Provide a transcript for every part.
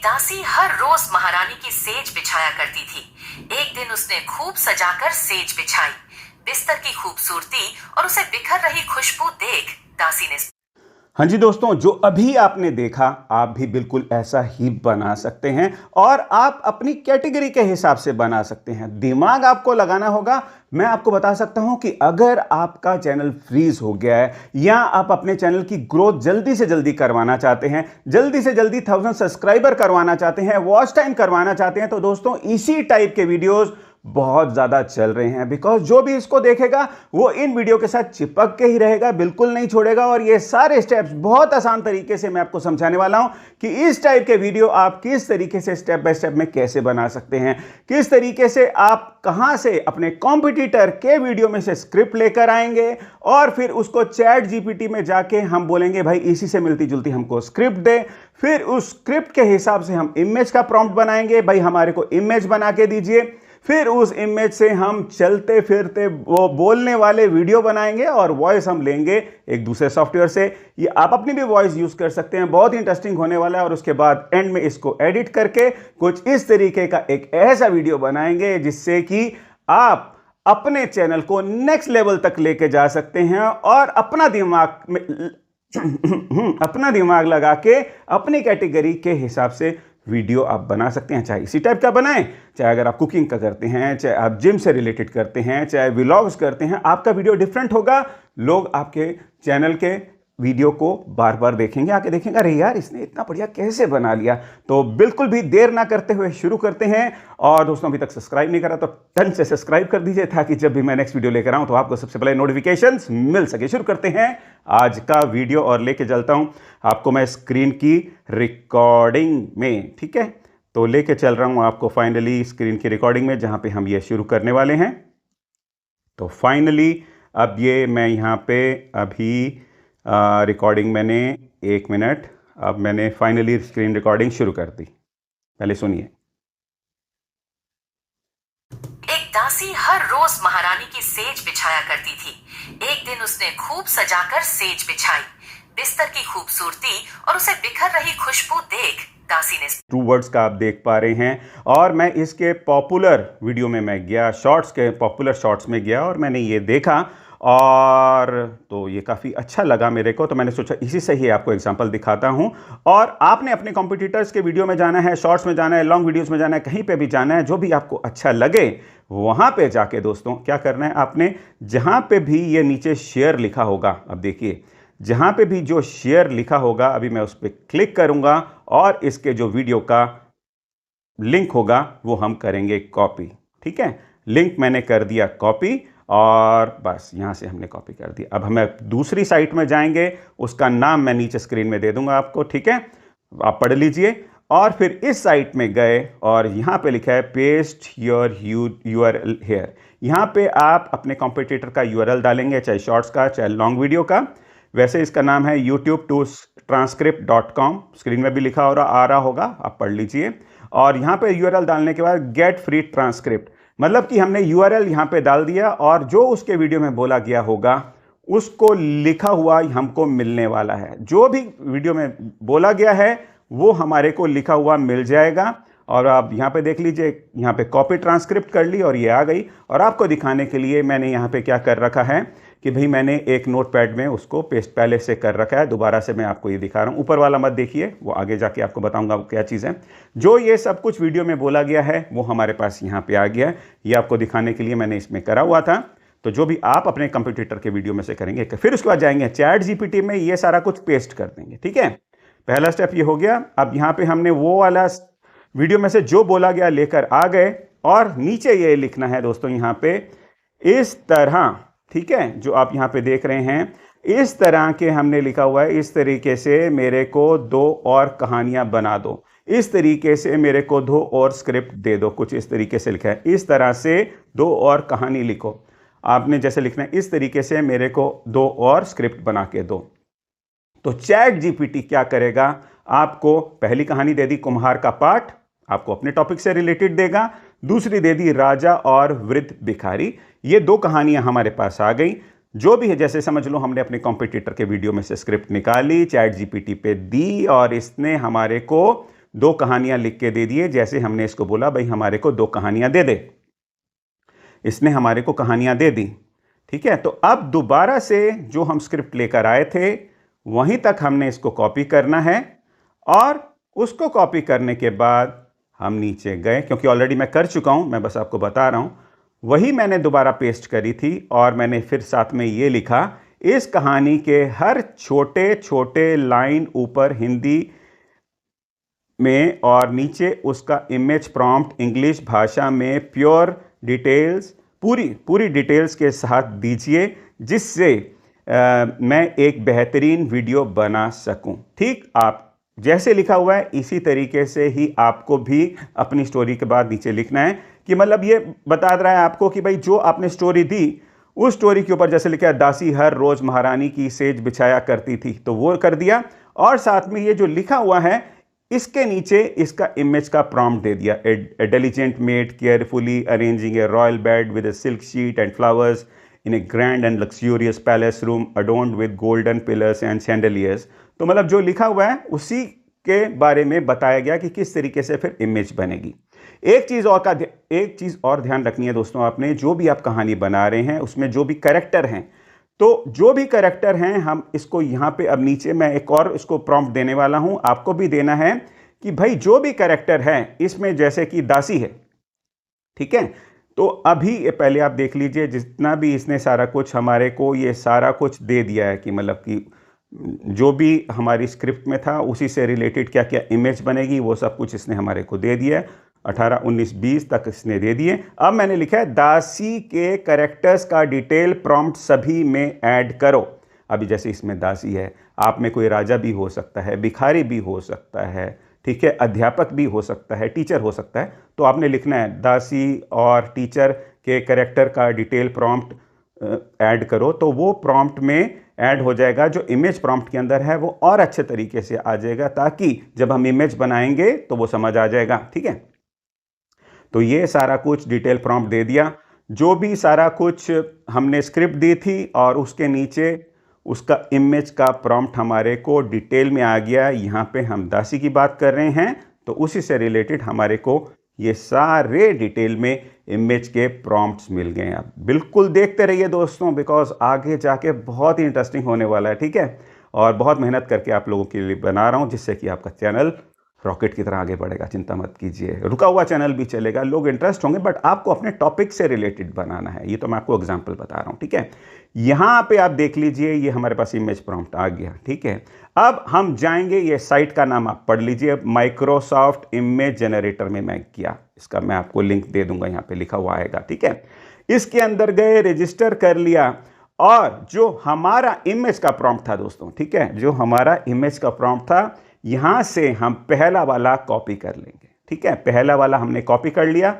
दासी हर रोज महारानी की सेज बिछाया करती थी। एक दिन उसने खूब सजाकर सेज बिछाई। बिस्तर की खूबसूरती और उसे बिखर रही खुशबू देख दासी ने हाँ जी दोस्तों, जो अभी आपने देखा आप भी बिल्कुल ऐसा ही बना सकते हैं और आप अपनी कैटेगरी के हिसाब से बना सकते हैं। दिमाग आपको लगाना होगा। मैं आपको बता सकता हूं कि अगर आपका चैनल फ्रीज हो गया है या आप अपने चैनल की ग्रोथ जल्दी से जल्दी करवाना चाहते हैं, जल्दी से जल्दी 1000 सब्सक्राइबर करवाना चाहते हैं, वॉच टाइम करवाना चाहते हैं, तो दोस्तों इसी टाइप के वीडियोस बहुत ज्यादा चल रहे हैं। बिकॉज जो भी इसको देखेगा वो इन वीडियो के साथ चिपक के ही रहेगा, बिल्कुल नहीं छोड़ेगा। और ये सारे स्टेप्स बहुत आसान तरीके से मैं आपको समझाने वाला हूं कि इस टाइप के वीडियो आप किस तरीके से स्टेप बाय स्टेप में कैसे बना सकते हैं, किस तरीके से आप कहां से अपने कॉम्पिटिटर के वीडियो में से स्क्रिप्ट लेकर आएंगे और फिर उसको चैट जीपीटी में जाके हम बोलेंगे भाई इसी से मिलती जुलती हमको स्क्रिप्ट दे। फिर उस स्क्रिप्ट के हिसाब से हम इमेज का प्रॉम्प्ट बनाएंगे, भाई हमारे को इमेज बना के दीजिए। फिर उस इमेज से हम चलते फिरते वो बोलने वाले वीडियो बनाएंगे और वॉइस हम लेंगे एक दूसरे सॉफ्टवेयर से। ये आप अपनी भी वॉइस यूज कर सकते हैं, बहुत ही इंटरेस्टिंग होने वाला है। और उसके बाद एंड में इसको एडिट करके कुछ इस तरीके का एक ऐसा वीडियो बनाएंगे जिससे कि आप अपने चैनल को नेक्स्ट लेवल तक लेके जा सकते हैं और अपना दिमाग में अपना दिमाग लगा के अपनी कैटेगरी के हिसाब से वीडियो आप बना सकते हैं। चाहे इसी टाइप का बनाएं, चाहे अगर आप कुकिंग का करते हैं, चाहे आप जिम से रिलेटेड करते हैं, चाहे व्लॉग्स करते हैं, आपका वीडियो डिफरेंट होगा। लोग आपके चैनल के वीडियो को बार बार देखेंगे, आके देखेंगे अरे यार इसने इतना बढ़िया कैसे बना लिया। तो बिल्कुल भी देर ना करते हुए शुरू करते हैं। और दोस्तों अभी तक सब्सक्राइब नहीं करा तो टन से सब्सक्राइब कर दीजिए ताकि जब भी मैं नेक्स्ट वीडियो लेकर आऊं तो आपको सबसे पहले नोटिफिकेशंस मिल सके। शुरू करते हैं आज का वीडियो और लेके चलता हूं आपको मैं स्क्रीन की रिकॉर्डिंग में। ठीक है, तो लेके चल रहा हूं आपको फाइनली स्क्रीन की रिकॉर्डिंग में जहां पे हम ये शुरू करने वाले हैं। तो फाइनली अब ये मैं यहां पे अभी रिकॉर्डिंग मैंने 1 मिनट, अब मैंने फाइनली स्क्रीन रिकॉर्डिंग शुरू कर दी। पहले सुनिए। एक दासी हर रोज महारानी की सेज बिछाया करती थी। एक दिन उसने खूब सजाकर सेज बिछाई। बिस्तर की खूबसूरती और उसे बिखर रही खुशबू देख दासी ने 2 वर्ड्स का आप देख पा रहे हैं। और मैं इसके पॉपुलर वीडियो में मैं गया, शॉर्ट्स के पॉपुलर शॉर्ट्स में गया और मैंने ये देखा और तो ये काफ़ी अच्छा लगा मेरे को। तो मैंने सोचा इसी से ही आपको एग्जांपल दिखाता हूं। और आपने अपने कॉम्पिटिटर्स के वीडियो में जाना है, शॉर्ट्स में जाना है, लॉन्ग वीडियोस में जाना है, कहीं पे भी जाना है, जो भी आपको अच्छा लगे वहां पे जाके दोस्तों क्या करना है आपने, जहां पे भी ये नीचे शेयर लिखा होगा, अब देखिए जहां पे भी जो शेयर लिखा होगा अभी मैं उस पर क्लिक करूंगा और इसके जो वीडियो का लिंक होगा वो हम करेंगे कॉपी। ठीक है, लिंक मैंने कर दिया कॉपी और बस यहां से हमने कॉपी कर दिया। अब हमें दूसरी साइट में जाएंगे, उसका नाम मैं नीचे स्क्रीन में दे दूंगा आपको। ठीक है, आप पढ़ लीजिए। और फिर इस साइट में गए और यहां पे लिखा है पेस्ट योर यूआरएल हियर। यहां पे आप अपने कॉम्पिटिटर का यूआरएल डालेंगे, चाहे शॉर्ट्स का चाहे लॉन्ग वीडियो का। वैसे इसका नाम है youtube2transcript.com, स्क्रीन में भी लिखा आ रहा होगा, आप पढ़ लीजिए। और यहाँ पे यूआरएल डालने के बाद गेट फ्री ट्रांसक्रिप्ट, मतलब कि हमने यूआरएल यहाँ पे डाल दिया और जो उसके वीडियो में बोला गया होगा उसको लिखा हुआ हमको मिलने वाला है। जो भी वीडियो में बोला गया है वो हमारे को लिखा हुआ मिल जाएगा। और आप यहाँ पे देख लीजिए, यहाँ पे कॉपी ट्रांसक्रिप्ट कर ली और ये आ गई। और आपको दिखाने के लिए मैंने यहाँ पे क्या कर रखा है कि भाई मैंने एक नोटपैड में उसको पेस्ट पहले से कर रखा है। दोबारा से मैं आपको ये दिखा रहा हूँ, ऊपर वाला मत देखिए, वो आगे जाके आपको बताऊंगा वो क्या चीज़ है। जो ये सब कुछ वीडियो में बोला गया है वो हमारे पास यहाँ पे आ गया है। ये आपको दिखाने के लिए मैंने इसमें करा हुआ था। तो जो भी आप अपने कंप्यूटर के वीडियो में से करेंगे, फिर उसके बाद जाएंगे चैट जीपीटी में, ये सारा कुछ पेस्ट कर देंगे। ठीक है, पहला स्टेप ये हो गया। अब यहाँ पे हमने वो वाला वीडियो में से जो बोला गया लेकर आ गए और नीचे ये लिखना है दोस्तों यहाँ पे इस तरह। ठीक है, जो आप यहाँ पे देख रहे हैं इस तरह के हमने लिखा हुआ है, इस तरीके से मेरे को 2 और कहानियां बना दो, इस तरीके से मेरे को 2 और स्क्रिप्ट दे दो, कुछ इस तरीके से लिखा है। इस तरह से 2 और कहानी लिखो, आपने जैसे लिखना है इस तरीके से मेरे को 2 और स्क्रिप्ट बना के दो। तो चैट जीपीटी क्या करेगा, आपको पहली कहानी दे दी कुम्हार का पाठ, आपको अपने टॉपिक से रिलेटेड देगा। दूसरी दे दी राजा और वृद्ध भिखारी। ये 2 कहानियां हमारे पास आ गई। जो भी है, जैसे समझ लो हमने अपने कॉम्पिटिटर के वीडियो में से स्क्रिप्ट निकाली, चैट जीपीटी पे दी और इसने हमारे को 2 कहानियां लिख के दे दिए। जैसे हमने इसको बोला भाई हमारे को 2 कहानियां दे दे, इसने हमारे को कहानियां दे दी। ठीक है, तो अब दोबारा से जो हम स्क्रिप्ट लेकर आए थे वहीं तक हमने इसको कॉपी करना है, और उसको कॉपी करने के बाद हम नीचे गए, क्योंकि ऑलरेडी मैं कर चुका हूं, मैं बस आपको बता रहा हूं, वही मैंने दोबारा पेस्ट करी थी और मैंने फिर साथ में ये लिखा, इस कहानी के हर छोटे छोटे लाइन ऊपर हिंदी में और नीचे उसका इमेज प्रॉम्प्ट इंग्लिश भाषा में प्योर डिटेल्स, पूरी डिटेल्स के साथ दीजिए, जिससे मैं एक बेहतरीन वीडियो बना सकूं। ठीक, आप जैसे लिखा हुआ है इसी तरीके से ही आपको भी अपनी स्टोरी के बाद नीचे लिखना है, कि मतलब ये बता रहा है आपको कि भाई जो आपने स्टोरी दी उस स्टोरी के ऊपर जैसे लिखा है दासी हर रोज महारानी की सेज बिछाया करती थी, तो वो कर दिया, और साथ में ये जो लिखा हुआ है इसके नीचे इसका इमेज का प्रॉम्प्ट दे दिया, a diligent maid carefully arranging a royal bed with a silk sheet and flowers in a grand and luxurious palace room adorned with golden pillars and chandeliers. तो मतलब जो लिखा हुआ है उसी के बारे में बताया गया कि किस तरीके से फिर इमेज बनेगी। एक चीज और ध्यान रखनी है दोस्तों, आपने जो भी आप कहानी बना रहे हैं उसमें जो भी कैरेक्टर हैं, तो जो भी कैरेक्टर हैं हम इसको यहां पे अब नीचे मैं एक और इसको प्रॉम्प्ट देने वाला हूं, आपको भी देना है कि भाई जो भी कैरेक्टर है इसमें, जैसे कि दासी है, ठीक है, तो अभी पहले आप देख लीजिए जितना भी इसने सारा कुछ हमारे को ये सारा कुछ दे दिया है, कि मतलब कि जो भी हमारी स्क्रिप्ट में था उसी से रिलेटेड क्या क्या इमेज बनेगी वो सब कुछ इसने हमारे को दे दिया है। 18, 19, 20 तक इसने दे दिए। अब मैंने लिखा है दासी के कैरेक्टर्स का डिटेल प्रॉम्प्ट सभी में ऐड करो। अभी जैसे इसमें दासी है, आप में कोई राजा भी हो सकता है, भिखारी भी हो सकता है, ठीक है, अध्यापक भी हो सकता है, टीचर हो सकता है, तो आपने लिखना है दासी और टीचर के कैरेक्टर का डिटेल प्रॉम्प्ट ऐड करो, तो वो प्रॉम्प्ट में ऐड हो जाएगा। जो इमेज प्रॉम्प्ट के अंदर है वो और अच्छे तरीके से आ जाएगा, ताकि जब हम इमेज बनाएंगे तो वो समझ आ जाएगा। ठीक है, तो ये सारा कुछ डिटेल प्रॉम्प्ट दे दिया, जो भी सारा कुछ हमने स्क्रिप्ट दी थी और उसके नीचे उसका इमेज का प्रॉम्प्ट हमारे को डिटेल में आ गया। यहाँ पे हम दासी की बात कर रहे हैं, तो उसी से रिलेटेड हमारे को ये सारे डिटेल में इमेज के प्रॉम्प्ट्स मिल गए हैं। आप बिल्कुल देखते रहिए दोस्तों, बिकॉज आगे जाके बहुत ही इंटरेस्टिंग होने वाला है। ठीक है, और बहुत मेहनत करके आप लोगों के लिए बना रहा हूँ, जिससे कि आपका चैनल रॉकेट की तरह आगे बढ़ेगा। चिंता मत कीजिए, रुका हुआ चैनल भी चलेगा, लोग इंटरेस्ट होंगे, बट आपको अपने टॉपिक से रिलेटेड बनाना है। ये तो मैं आपको एग्जांपल बता रहा हूँ। ठीक है, यहाँ पे आप देख लीजिए, ये हमारे पास इमेज प्रॉम्प्ट आ गया। ठीक है, अब हम जाएंगे, ये साइट का नाम आप पढ़ लीजिए, माइक्रोसॉफ्ट इमेज जनरेटर में मैं किया, इसका मैं आपको लिंक दे दूंगा, यहाँ पे लिखा हुआ आएगा। ठीक है, इसके अंदर गए, रजिस्टर कर लिया, और जो हमारा इमेज का प्रॉम्प्ट था दोस्तों, ठीक है, जो हमारा इमेज का प्रॉम्प्ट था, यहां से हम पहला वाला कॉपी कर लेंगे। ठीक है, पहला वाला हमने कॉपी कर लिया,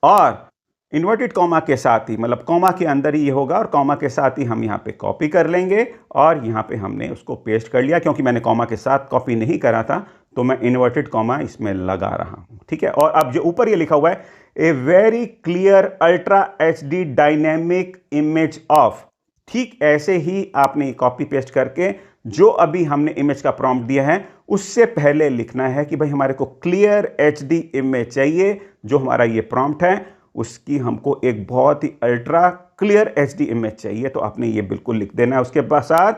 और इन्वर्टेड कॉमा के साथ ही, मतलब कॉमा के अंदर ही ये होगा, और कॉमा के साथ ही हम यहाँ पे कॉपी कर लेंगे, और यहाँ पे हमने उसको पेस्ट कर लिया। क्योंकि मैंने कॉमा के साथ कॉपी नहीं करा था, तो मैं इन्वर्टेड कॉमा इसमें लगा रहा हूँ। ठीक है, और अब जो ऊपर ये लिखा हुआ है, a very clear ultra HD dynamic image of, ठीक ऐसे ही आपने कॉपी पेस्ट करके जो अभी हमने इमेज का प्रॉम्प्ट दिया है उससे पहले लिखना है कि भाई हमारे को क्लियर HD इमेज चाहिए। जो हमारा ये प्रॉम्प्ट है उसकी हमको एक बहुत ही अल्ट्रा क्लियर HD इमेज चाहिए, तो आपने ये बिल्कुल लिख देना है उसके साथ।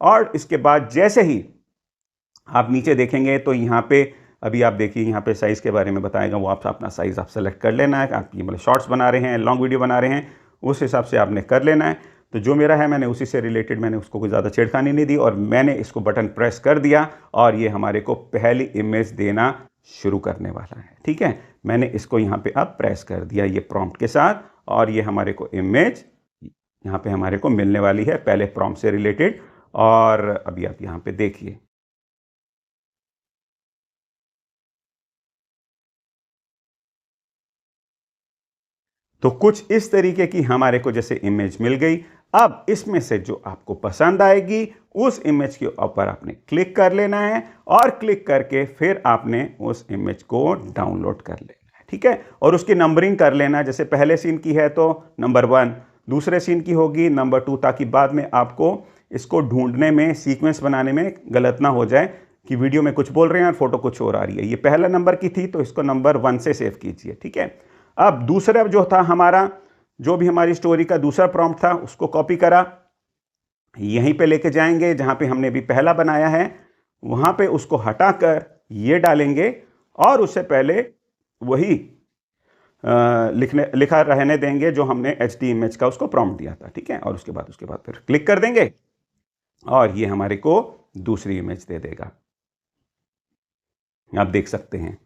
और इसके बाद जैसे ही आप नीचे देखेंगे तो यहाँ पे अभी आप देखिए, यहाँ पे साइज़ के बारे में बताएगा, वो आप अपना साइज़ आप सेलेक्ट कर लेना है। आप ये मतलब शॉर्ट्स बना रहे हैं, लॉन्ग वीडियो बना रहे हैं, उस हिसाब से आपने कर लेना है। तो जो मेरा है मैंने उसी से रिलेटेड, मैंने उसको कोई ज़्यादा छेड़खानी नहीं दी, और मैंने इसको बटन प्रेस कर दिया, और ये हमारे को पहली इमेज देना शुरू करने वाला है। ठीक है, मैंने इसको यहाँ पे अब प्रेस कर दिया ये प्रॉम्प्ट के साथ, और ये हमारे को इमेज यहाँ पे हमारे को मिलने वाली है पहले प्रॉम्प्ट से रिलेटेड। और अभी आप यहाँ पे देखिए, तो कुछ इस तरीके की हमारे को जैसे इमेज मिल गई। अब इसमें से जो आपको पसंद आएगी उस इमेज के ऊपर आपने क्लिक कर लेना है, और क्लिक करके फिर आपने उस इमेज को डाउनलोड कर लेना है। ठीक है, और उसकी नंबरिंग कर लेना, जैसे पहले सीन की है तो नंबर 1, दूसरे सीन की होगी नंबर 2, ताकि बाद में आपको इसको ढूंढने में, सीक्वेंस बनाने में गलत ना हो जाए। कि वीडियो में कुछ बोल रहे हैं और फोटो कुछ और आ रही है। ये पहला नंबर की थी तो इसको नंबर 1 से सेव कीजिए, ठीक है। अब दूसरा जो था हमारा, जो भी हमारी स्टोरी का दूसरा प्रॉम्प्ट था उसको कॉपी करा, यहीं पे लेके जाएंगे जहां पे हमने अभी पहला बनाया है, वहां पे उसको हटाकर ये डालेंगे और उससे पहले वही लिखा रहने देंगे जो हमने HD इमेज का उसको प्रॉम्प्ट दिया था, ठीक है। और उसके बाद फिर क्लिक कर देंगे और ये हमारे को दूसरी इमेज दे देगा, आप देख सकते हैं।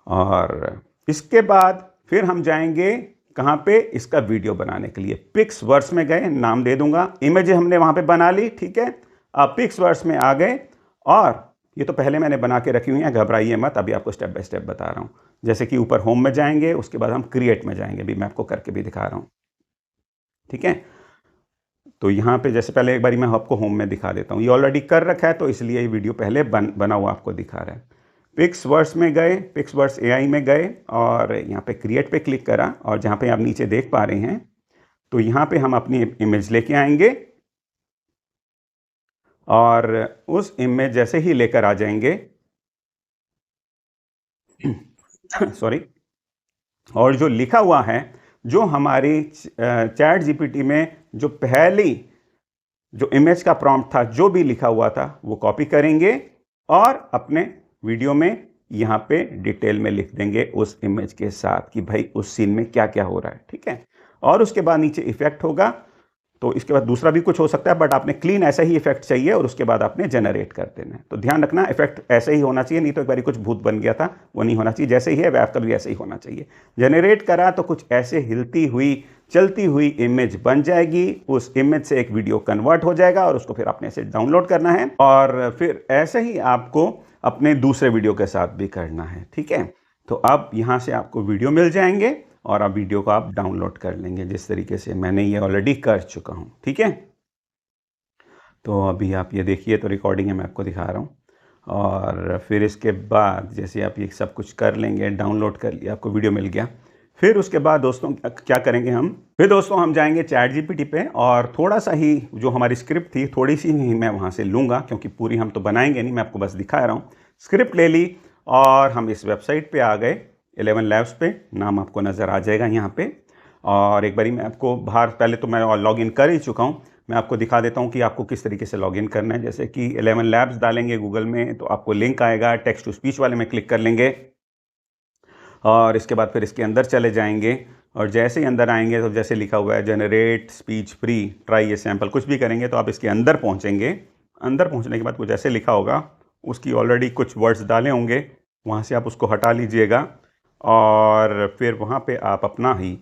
और इसके बाद फिर हम जाएंगे कहां पे, इसका वीडियो बनाने के लिए पिक्सवर्स में गए, नाम दे दूंगा, इमेज हमने वहां पे बना ली, ठीक है। अब पिक्सवर्स में आ गए और ये तो पहले मैंने बना के रखी हुई है, घबराइए मत, अभी आपको स्टेप बाय स्टेप बता रहा हूं। जैसे कि ऊपर होम में जाएंगे, उसके बाद हम क्रिएट में जाएंगे, भी मैं आपको करके भी दिखा रहा हूं, ठीक है। तो यहाँ पे जैसे पहले एक बारी मैं आपको होम में दिखा देता हूँ, ये ऑलरेडी कर रखा है तो इसलिए ये वीडियो पहले बना हुआ आपको दिखा रहा है। पिक्सवर्स में गए, पिक्सवर्स AI में गए और यहाँ पे क्रिएट पे क्लिक करा और जहाँ पे आप नीचे देख पा रहे हैं तो यहाँ पे हम अपनी इमेज लेके आएंगे और उस इमेज जैसे ही लेकर आ जाएंगे सॉरी, और जो लिखा हुआ है, जो हमारी चैट GPT में जो पहली जो इमेज का प्रॉम्प्ट था, जो भी लिखा हुआ था वो कॉपी करेंगे और अपने वीडियो में यहाँ पे डिटेल में लिख देंगे उस इमेज के साथ कि भाई उस सीन में क्या क्या हो रहा है, ठीक है। और उसके बाद नीचे इफेक्ट होगा, तो इसके बाद दूसरा भी कुछ हो सकता है, बट आपने क्लीन ऐसा ही इफेक्ट चाहिए और उसके बाद आपने जनरेट कर देना है। तो ध्यान रखना इफेक्ट ऐसे ही होना चाहिए, नहीं तो एक बार कुछ भूत बन गया था वो नहीं होना चाहिए, जैसे ही है वह आपका भी ऐसे ही होना चाहिए। जनरेट करा तो कुछ ऐसे हिलती हुई चलती हुई इमेज बन जाएगी, उस इमेज से एक वीडियो कन्वर्ट हो जाएगा और उसको फिर आपने ऐसे डाउनलोड करना है और फिर ऐसे ही आपको अपने दूसरे वीडियो के साथ भी करना है, ठीक है। तो अब यहाँ से आपको वीडियो मिल जाएंगे और अब वीडियो को आप डाउनलोड कर लेंगे, जिस तरीके से मैंने ये ऑलरेडी कर चुका हूँ, ठीक है। तो अभी आप ये देखिए, तो रिकॉर्डिंग है, मैं आपको दिखा रहा हूँ। और फिर इसके बाद जैसे आप ये सब कुछ कर लेंगे, डाउनलोड कर लिया, आपको वीडियो मिल गया, फिर उसके बाद दोस्तों क्या करेंगे हम जाएंगे चैट GPT पे और थोड़ा सा ही जो हमारी स्क्रिप्ट थी थोड़ी सी ही मैं वहाँ से लूँगा, क्योंकि पूरी हम तो बनाएंगे नहीं, मैं आपको बस दिखा रहा हूँ। स्क्रिप्ट ले ली और हम इस वेबसाइट पे आ गए, 11 Labs पे, नाम आपको नज़र आ जाएगा यहाँ पे। और एक बारी मैं आपको बाहर, पहले तो मैं लॉगिन कर ही चुका हूँ, मैं आपको दिखा देता हूँ कि आपको किस तरीके से लॉगिन करना है। जैसे कि 11 Labs डालेंगे गूगल में तो आपको लिंक आएगा, टेक्स्ट टू स्पीच वाले में क्लिक कर लेंगे और इसके बाद फिर इसके अंदर चले जाएंगे और जैसे ही अंदर आएंगे तो जैसे लिखा हुआ है जनरेट स्पीच फ्री ट्राई ये सैम्पल, कुछ भी करेंगे तो आप इसके अंदर पहुंचेंगे। अंदर पहुंचने के बाद कुछ ऐसे लिखा होगा, उसकी ऑलरेडी कुछ वर्ड्स डाले होंगे, वहां से आप उसको हटा लीजिएगा और फिर वहां पे आप अपना ही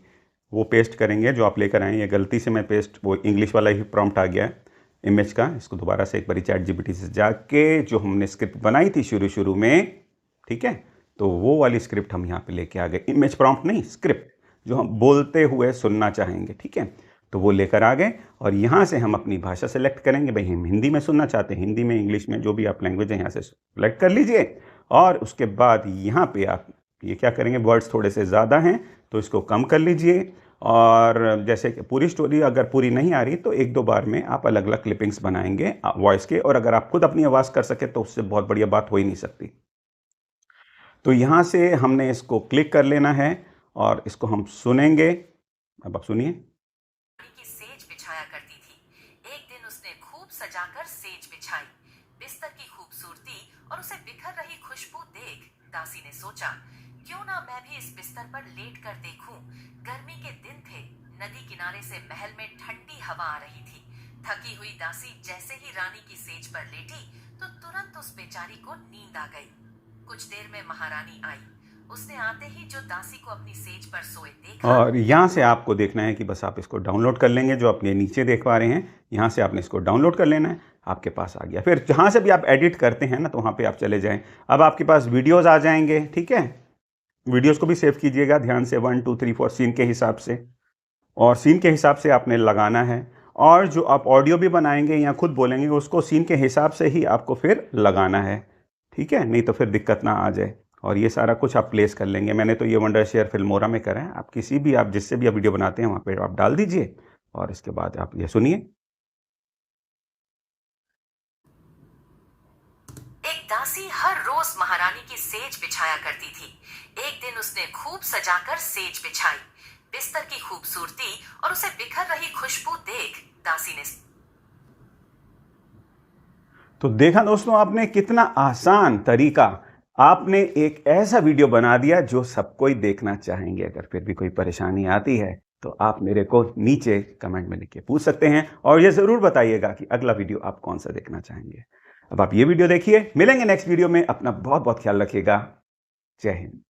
वो पेस्ट करेंगे जो आप लेकर आए। ये गलती से मैं पेस्ट, वो इंग्लिश वाला ही प्रॉम्प्ट आ गया है इमेज का, इसको दोबारा से एक बारी चैट GPT से जाके जो हमने स्क्रिप्ट बनाई थी शुरू में, ठीक है, तो वो वाली स्क्रिप्ट हम यहाँ पे लेके आ गए। इमेज प्रॉम्प्ट नहीं, स्क्रिप्ट जो हम बोलते हुए सुनना चाहेंगे, ठीक है, तो वो लेकर आ गए और यहाँ से हम अपनी भाषा सेलेक्ट करेंगे। भाई हम हिंदी में सुनना चाहते हैं, हिंदी में, इंग्लिश में, जो भी आप लैंग्वेज है यहाँ से सेलेक्ट कर लीजिए और उसके बाद यहाँ पे आप ये क्या करेंगे, वर्ड्स थोड़े से ज़्यादा हैं तो इसको कम कर लीजिए और जैसे कि पूरी स्टोरी अगर पूरी नहीं आ रही तो 1-2 बार में आप अलग अलग क्लिपिंग्स बनाएंगे वॉइस के, और अगर आप खुद अपनी आवाज़ कर सके तो उससे बहुत बढ़िया बात हो ही नहीं सकती। तो यहाँ से हमने इसको क्लिक कर लेना है और इसको हम सुनेंगे। अब आप सुनिए। की सेज बिछाया करती थी। एक दिन उसने खूब सजाकर सेज बिछाई। बिस्तर की खूबसूरती और उसे बिखर रही खुशबू देख दासी ने सोचा, क्यों ना मैं भी इस बिस्तर पर लेट कर देखूं। गर्मी के दिन थे, नदी किनारे से महल में ठंडी हवा आ रही थी। थकी हुई दासी जैसे ही रानी की सेज पर लेटी तो तुरंत उस बेचारी को नींद आ गई। कुछ देर में महारानी आई। उसने आते ही जो दासी को अपनी सेज पर सोए देखा। और यहाँ से आपको देखना है कि बस आप इसको डाउनलोड कर लेंगे, जो अपने नीचे देख पा रहे हैं, यहाँ से आपने इसको डाउनलोड कर लेना है, आपके पास आ गया। फिर जहाँ से भी आप एडिट करते हैं ना, तो वहाँ पे आप चले जाएं। अब आपके पास वीडियोस आ जाएंगे, ठीक है, वीडियोस को भी सेव कीजिएगा ध्यान से, 1 2 3 4 सीन के हिसाब से, और सीन के हिसाब से आपने लगाना है। और जो आप ऑडियो भी बनाएंगे या खुद बोलेंगे उसको सीन के हिसाब से ही आपको फिर लगाना है, ठीक है, नहीं तो फिर दिक्कत ना आ जाए। और ये सारा कुछ आप प्लेस कर लेंगे। मैंने तो ये वंडरशेयर फिल्मोरा में करा है, आप किसी भी, आप जिससे भी आप वीडियो बनाते हैं वहाँ पे आप डाल दीजिए और इसके बाद आप ये सुनिए। दासी हर रोज महारानी की सेज बिछाया करती थी। एक दिन उसने खूब सजाकर सेज बिछाई। बिस्तर की खूबसूरती और उसे बिखर रही खुशबू देख दासी ने तो देखा दोस्तों आपने, कितना आसान तरीका, आपने एक ऐसा वीडियो बना दिया जो सब कोई देखना चाहेंगे। अगर फिर भी कोई परेशानी आती है तो आप मेरे को नीचे कमेंट में लिख के पूछ सकते हैं और ये ज़रूर बताइएगा कि अगला वीडियो आप कौन सा देखना चाहेंगे। अब आप ये वीडियो देखिए, मिलेंगे नेक्स्ट वीडियो में। अपना बहुत बहुत ख्याल रखिएगा। जय हिंद।